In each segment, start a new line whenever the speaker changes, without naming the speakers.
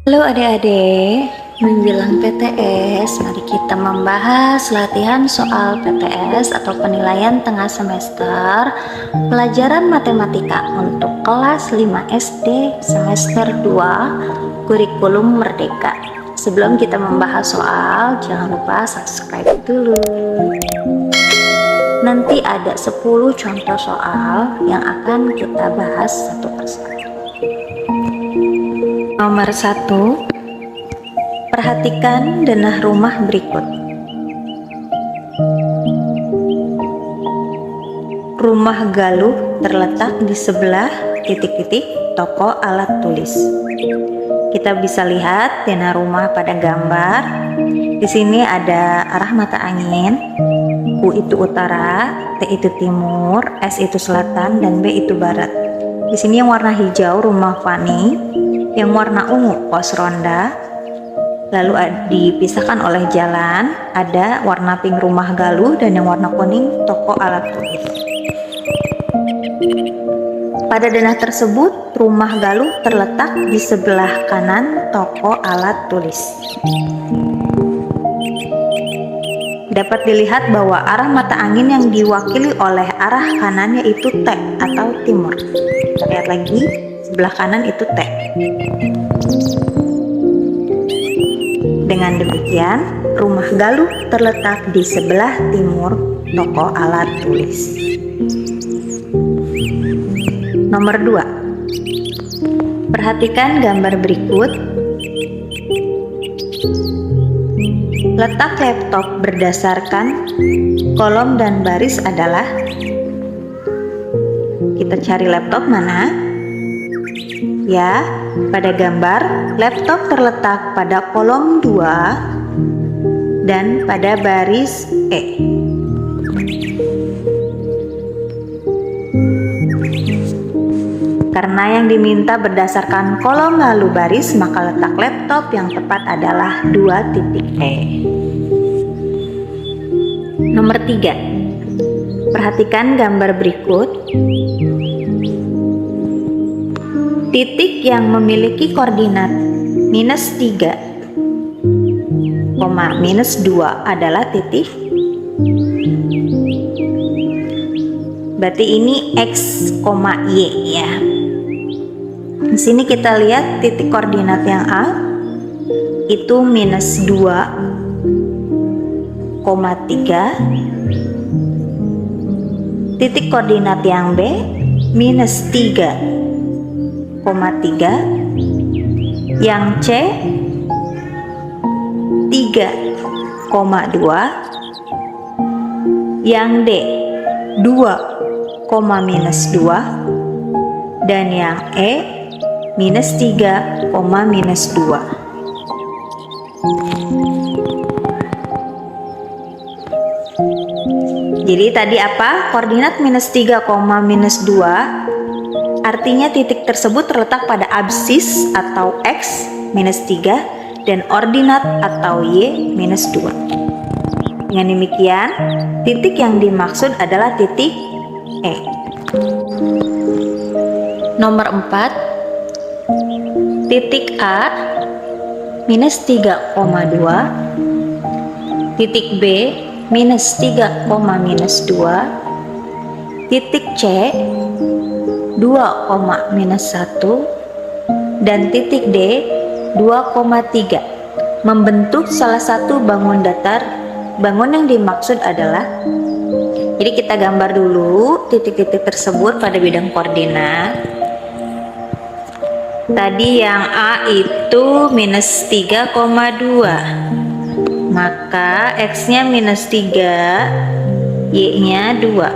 Halo adik-adik, menjelang PTS, mari kita membahas latihan soal PTS atau penilaian tengah semester pelajaran matematika untuk kelas 5 SD semester 2 kurikulum merdeka. Sebelum kita membahas soal, jangan lupa subscribe dulu. Nanti ada 10 contoh soal yang akan kita bahas satu persatu. Nomor 1, perhatikan denah rumah berikut. Rumah Galuh terletak di sebelah titik-titik toko alat tulis. Kita bisa lihat denah rumah pada gambar. Di sini ada arah mata angin. U itu utara, T itu timur, S itu selatan, dan B itu barat. Di sini yang warna hijau rumah Fani, yang warna ungu pos ronda, lalu dipisahkan oleh jalan. Ada warna pink rumah Galuh dan yang warna kuning toko alat tulis. Pada denah tersebut, rumah Galuh terletak di sebelah kanan toko alat tulis. Dapat dilihat bahwa arah mata angin yang diwakili oleh arah kanan yaitu T atau timur. Kita lihat lagi, sebelah kanan itu T. Dengan demikian, rumah Galuh terletak di sebelah timur toko alat tulis. Nomor 2. Perhatikan gambar berikut. Letak laptop berdasarkan kolom dan baris adalah, kita cari laptop mana? Ya, pada gambar laptop terletak pada kolom 2 dan pada baris E. Karena yang diminta berdasarkan kolom lalu baris, maka letak laptop yang tepat adalah 2 titik E. Nomor 3. Perhatikan gambar berikut. Titik yang memiliki koordinat -3, -2 adalah titik. Berarti ini X, Y ya. Di sini kita lihat titik koordinat yang A itu -2,3. Titik koordinat yang B -3,3. Yang C 3,2. Yang D 2,-2 dan yang E -3,-2. Jadi tadi apa? Koordinat -3,-2 artinya titik tersebut terletak pada absis atau X -3 dan ordinat atau Y -2. Dengan demikian, titik yang dimaksud adalah titik E. Nomor 4. Titik A -3,2, titik B -3,-2, titik C 2,-1 dan titik D 2,3 membentuk salah satu bangun datar. Bangun yang dimaksud adalah, jadi kita gambar dulu titik-titik tersebut pada bidang koordinat. Tadi yang A itu -3,2, maka X nya -3, Y nya 2,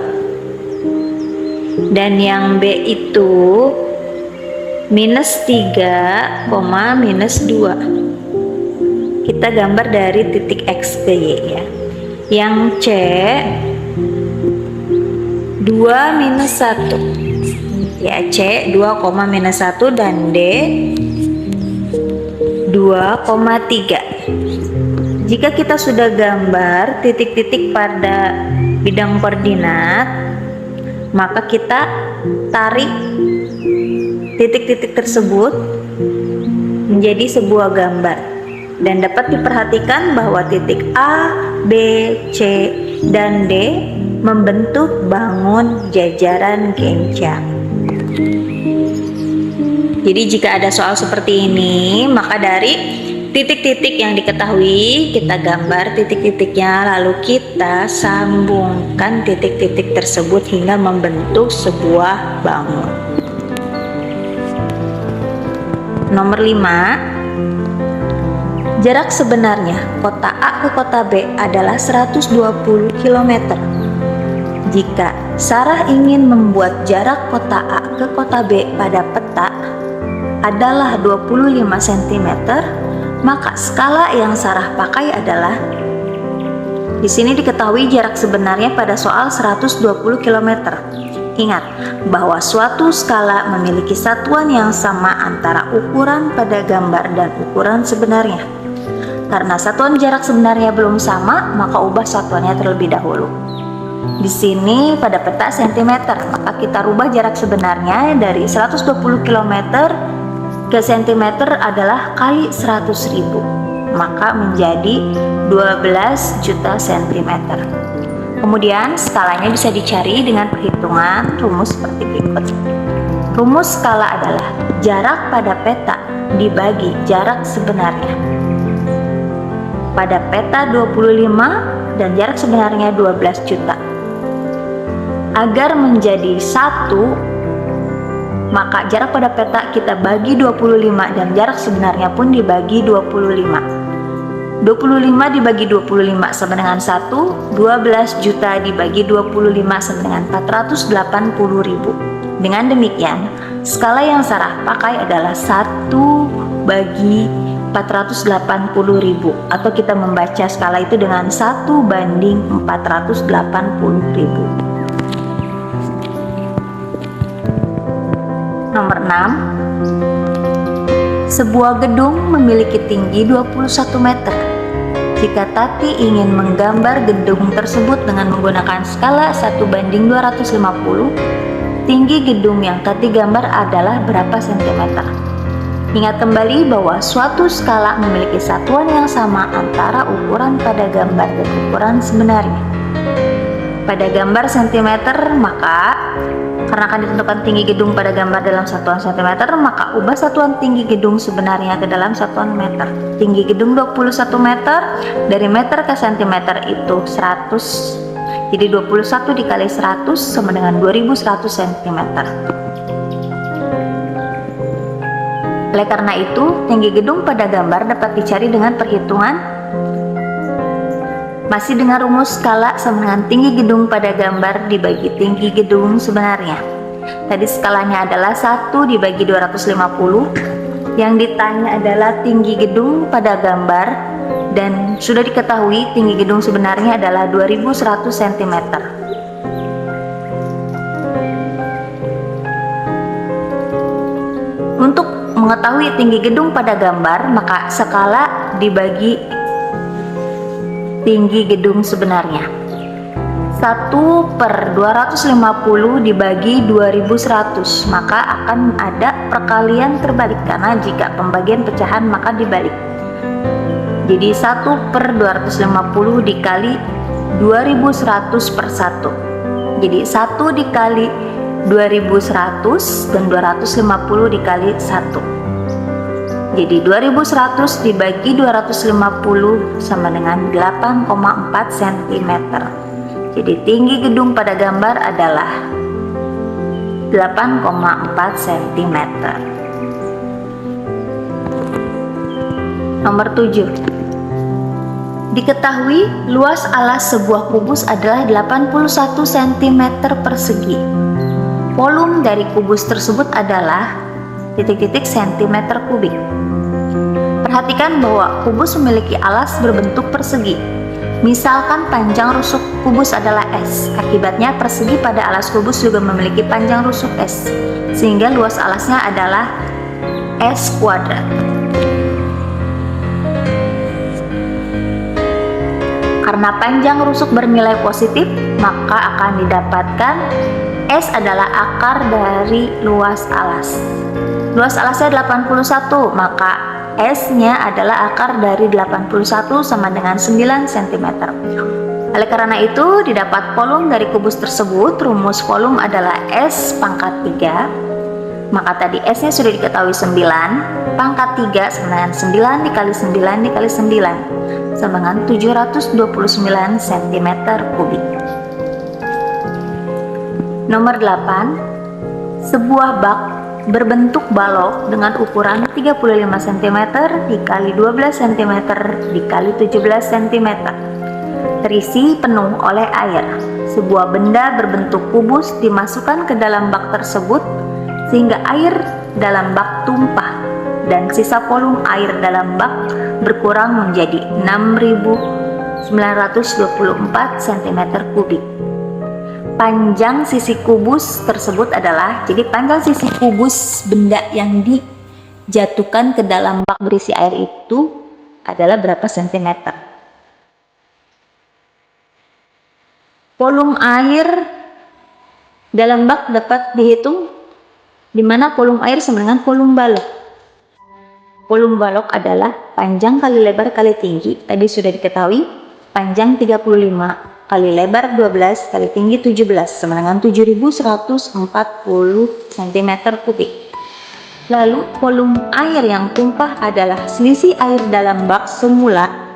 dan yang B itu -3,-2. Kita gambar dari titik X ke Y ya. Yang C 2-1 ya, C 2,-1 dan D 2,3. Jika kita sudah gambar titik-titik pada bidang koordinat, maka kita tarik titik-titik tersebut menjadi sebuah gambar. Dan dapat diperhatikan bahwa titik A, B, C, dan D membentuk bangun jajaran genca. Jadi jika ada soal seperti ini, maka dari titik-titik yang diketahui kita gambar titik-titiknya, lalu kita sambungkan titik-titik tersebut hingga membentuk sebuah bangun. Nomor 5, jarak sebenarnya kota A ke kota B adalah 120 km. Jika Sarah ingin membuat jarak kota A ke kota B pada peta adalah 25 cm, maka skala yang Sarah pakai adalah, di sini diketahui jarak sebenarnya pada soal 120 km. Ingat bahwa suatu skala memiliki satuan yang sama antara ukuran pada gambar dan ukuran sebenarnya. Karena satuan jarak sebenarnya belum sama, maka ubah satuannya terlebih dahulu. Di sini pada peta cm, maka kita rubah jarak sebenarnya dari 120 km ke cm adalah kali 100.000, maka menjadi 12 juta cm. Kemudian skalanya bisa dicari dengan perhitungan rumus seperti berikut. Rumus skala adalah jarak pada peta dibagi jarak sebenarnya. Pada peta 25 dan jarak sebenarnya 12 juta. Agar menjadi 1, maka jarak pada peta kita bagi 25 dan jarak sebenarnya pun dibagi 25. 25 dibagi 25 sama dengan 1, 12 juta dibagi 25 sama dengan 480.000. Dengan demikian, skala yang Sarah pakai adalah 1 bagi 480.000, atau kita membaca skala itu dengan 1 banding 480.000. Nomor 6, sebuah gedung memiliki tinggi 21 meter. Jika Tati ingin menggambar gedung tersebut dengan menggunakan skala 1 banding 250, tinggi gedung yang Tati gambar adalah berapa sentimeter? Ingat kembali bahwa suatu skala memiliki satuan yang sama antara ukuran pada gambar dan ukuran sebenarnya. Pada gambar sentimeter, maka karena akan ditentukan tinggi gedung pada gambar dalam satuan cm, maka ubah satuan tinggi gedung sebenarnya ke dalam satuan meter. Tinggi gedung 21 meter, dari meter ke cm itu 100. Jadi 21 dikali 100 sama dengan 2100 cm. Oleh karena itu, tinggi gedung pada gambar dapat dicari dengan perhitungan masih dengan rumus skala sama dengan tinggi gedung pada gambar dibagi tinggi gedung sebenarnya. Tadi skalanya adalah 1 dibagi 250. Yang ditanya adalah tinggi gedung pada gambar, dan sudah diketahui tinggi gedung sebenarnya adalah 2100 cm. Untuk mengetahui tinggi gedung pada gambar, maka skala dibagi tinggi gedung sebenarnya. 1/250 dibagi 2100, maka akan ada perkalian terbalik karena jika pembagian pecahan maka dibalik. Jadi 1/250 dikali 2100 per 1. Jadi 1 dikali 2100 dan 250 dikali 1. Jadi 2100 dibagi 250 sama dengan 8,4 cm. Jadi tinggi gedung pada gambar adalah 8,4 cm. Nomor 7. Diketahui luas alas sebuah kubus adalah 81 cm persegi. Volume dari kubus tersebut adalah titik-titik centimeter kubik. Perhatikan bahwa kubus memiliki alas berbentuk persegi. Misalkan panjang rusuk kubus adalah S, akibatnya persegi pada alas kubus juga memiliki panjang rusuk S, sehingga luas alasnya adalah S kuadrat. Karena panjang rusuk bernilai positif, maka akan didapatkan S adalah akar dari luas alas. Luas alasnya 81, maka S-nya adalah akar dari 81 sama dengan 9 cm. Oleh karena itu, didapat volume dari kubus tersebut, rumus volume adalah S pangkat 3. Maka tadi S-nya sudah diketahui 9, pangkat 3 sama dengan 9 dikali 9 dikali 9, sama dengan 729 cm kubik. Nomor 8, sebuah bak berbentuk balok dengan ukuran 35 cm dikali 12 cm dikali 17 cm. Terisi penuh oleh air. Sebuah benda berbentuk kubus dimasukkan ke dalam bak tersebut sehingga air dalam bak tumpah dan sisa volume air dalam bak berkurang menjadi 6.924 cm kubik. Panjang sisi kubus tersebut adalah, jadi panjang sisi kubus benda yang dijatuhkan ke dalam bak berisi air itu adalah berapa sentimeter? Volume air dalam bak dapat dihitung di mana volume air sama dengan volume balok. Volume balok adalah panjang kali lebar kali tinggi. Tadi sudah diketahui, panjang 35 kali lebar 12 kali tinggi 17 sama dengan 7.140 cm kubik. Lalu volume air yang tumpah adalah selisih air dalam bak semula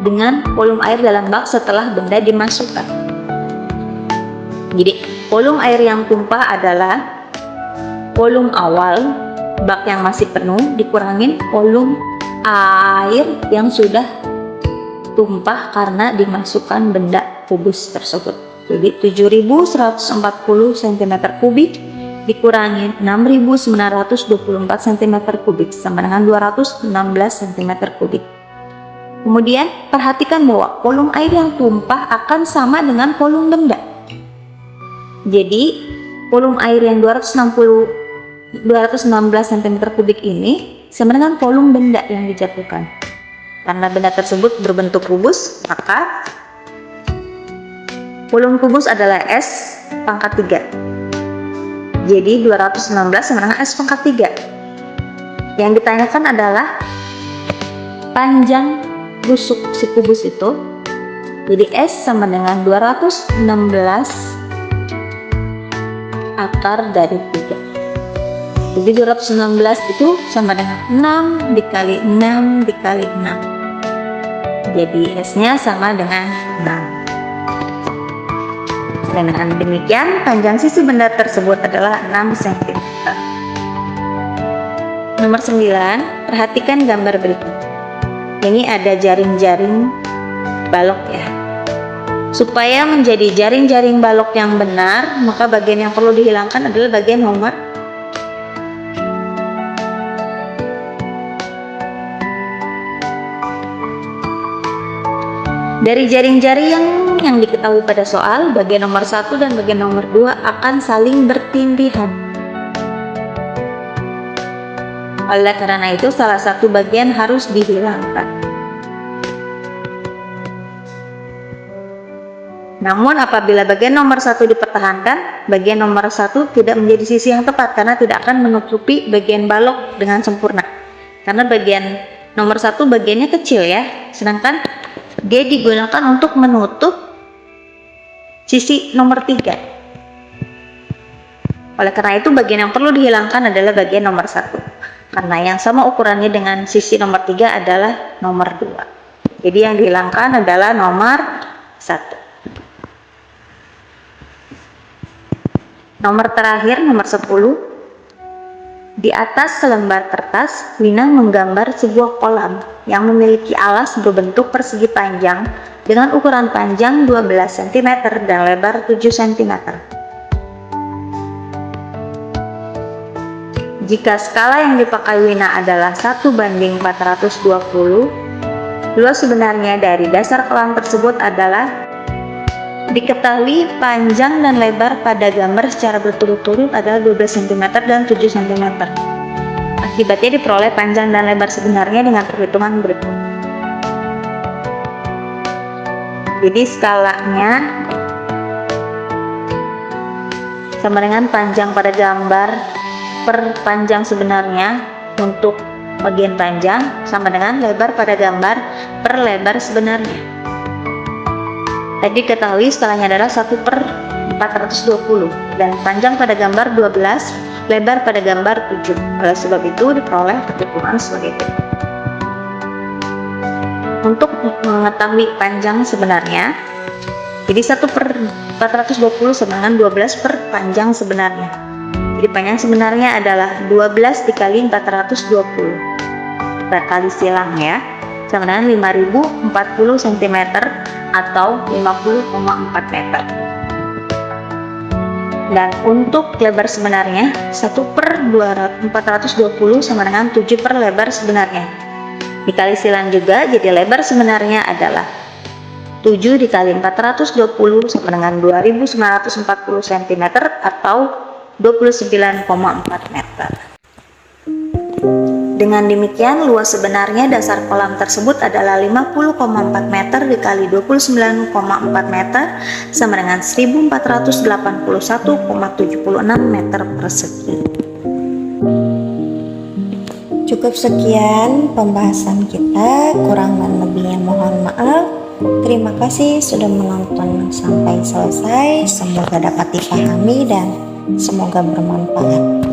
dengan volume air dalam bak setelah benda dimasukkan. Jadi volume air yang tumpah adalah volume awal bak yang masih penuh dikurangin volume air yang sudah tumpah karena dimasukkan benda kubus tersebut. Jadi 7.140 cm kubik dikurangi 6.924 cm kubik sama dengan 216 cm kubik. Kemudian perhatikan bahwa volume air yang tumpah akan sama dengan volume benda. Jadi volume air yang 216 cm kubik ini sama dengan volume benda yang dijatuhkan. Karena benda tersebut berbentuk kubus, maka volume kubus adalah S pangkat 3. Jadi 216 sama dengan S pangkat 3. Yang ditanyakan adalah panjang busuk si kubus itu. Jadi S sama dengan 216 akar dari 3. Jadi 216 itu sama dengan 6 dikali 6 dikali 6. Jadi S-nya sama dengan 6. Dan dengan demikian panjang sisi benda tersebut adalah 6 cm. Nomor 9, perhatikan gambar berikut. Ini ada jaring-jaring balok ya. Supaya menjadi jaring-jaring balok yang benar, maka bagian yang perlu dihilangkan adalah bagian nomor dari jaring-jaring yang diketahui pada soal, bagian nomor 1 dan bagian nomor 2 akan saling bertindihan. Oleh karena itu, salah satu bagian harus dihilangkan. Namun apabila bagian nomor 1 dipertahankan, bagian nomor 1 tidak menjadi sisi yang tepat karena tidak akan menutupi bagian balok dengan sempurna. Karena bagian nomor 1 bagiannya kecil ya, sedangkan dia digunakan untuk menutup sisi nomor 3. Oleh karena itu, bagian yang perlu dihilangkan adalah bagian nomor 1. Karena yang sama ukurannya dengan sisi nomor 3 adalah nomor 2. Jadi yang dihilangkan adalah nomor 1. Nomor terakhir, nomor 10. Di atas selembar kertas, Wina menggambar sebuah kolam yang memiliki alas berbentuk persegi panjang dengan ukuran panjang 12 cm dan lebar 7 cm. Jika skala yang dipakai Wina adalah 1:420, luas sebenarnya dari dasar kolam tersebut adalah, diketahui panjang dan lebar pada gambar secara berturut-turut adalah 12 cm dan 7 cm. Akibatnya diperoleh panjang dan lebar sebenarnya dengan perhitungan berikut. Jadi skalanya sama dengan panjang pada gambar per panjang sebenarnya untuk bagian panjang sama dengan lebar pada gambar per lebar sebenarnya. Tadi ketahui skalanya adalah 1/420 dan panjang pada gambar 12, lebar pada gambar 7. Oleh sebab itu diperoleh perhitungan sebagai berikut. Untuk mengetahui panjang sebenarnya, jadi 1/420 sama dengan 12 per panjang sebenarnya. Jadi panjang sebenarnya adalah 12 dikali 420. Kita kali silang ya, sama dengan 5040 cm atau 50,4 meter. Dan untuk lebar sebenarnya 1/420 sama dengan 7 per lebar sebenarnya. Dikali silang juga, jadi lebar sebenarnya adalah 7 dikali 420 sama dengan 2940 cm atau 29,4 meter. Dengan demikian, luas sebenarnya dasar kolam tersebut adalah 50,4 meter dikali 29,4 meter sama dengan 1481,76 meter persegi.
Cukup sekian pembahasan kita, kurang dan lebihnya mohon maaf. Terima kasih sudah menonton sampai selesai. Semoga dapat dipahami dan semoga bermanfaat.